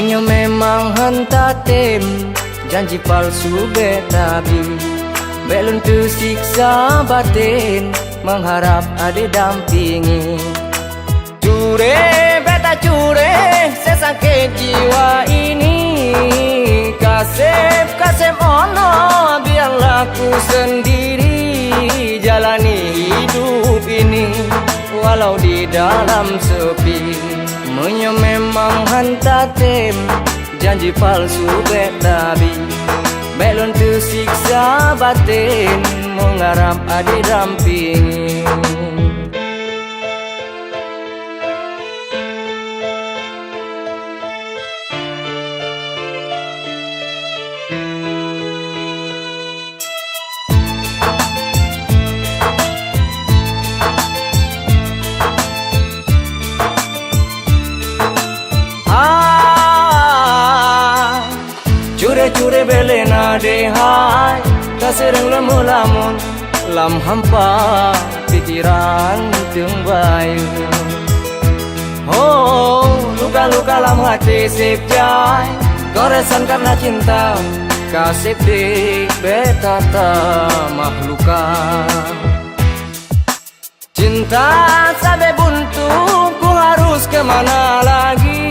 Munyo memang hanta tem, janji palsu betabi. Belum tersiksa batin, mengharap ada dampingi. Cure, beta cure, sesakit jiwa ini. Kasep ono, biarlah ku sendiri jalani hidup ini, walau di dalam sepi. Munyo memang hanta tem, janji palsu betabi. Belum tersiksa batin, mengharap ada dampingi. Cure bele na dehai, tak sering lamun lam hampa pikiran tengbayu. Oh, luka-luka lam hati sip jai, goresan karena cinta, kasih di betata mahluka. Cinta sampai buntu, ku harus kemana lagi?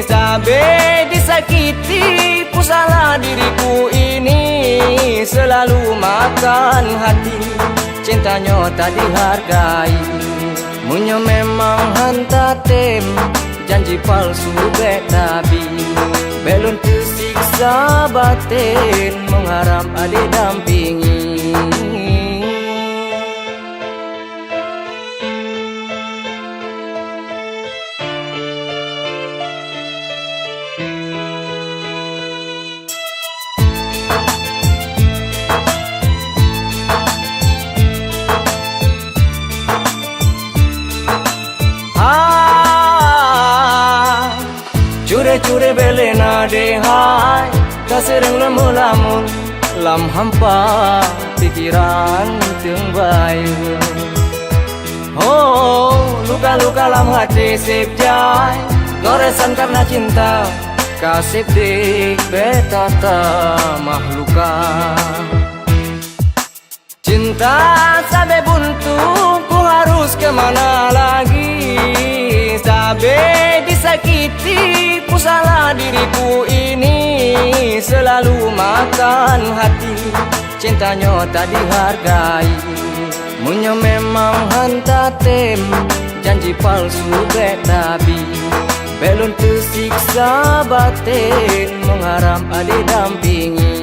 Sampai disakiti, ku salah diriku ini. Selalu makan hati, cintanya tak dihargai. Munyo memang hanta tem, janji palsu betabi. Belum tersiksa batin, mengharap ada dampingi. Cure bele na dehai, tak sering lamun lam hampa pikiran tengbayu. Oh, luka-luka lam hati sip jai, goresan karena cinta, kasih di betata mahluka. Cinta sampai buntu, ku harus kemana lagi? Sampai disakiti, ku salah diriku ini. Selalu makan hati, cintanya tak dihargai. Munyo memang hanta tem, janji palsu betabi. Belum tersiksa batin, mengharap ada dampingi.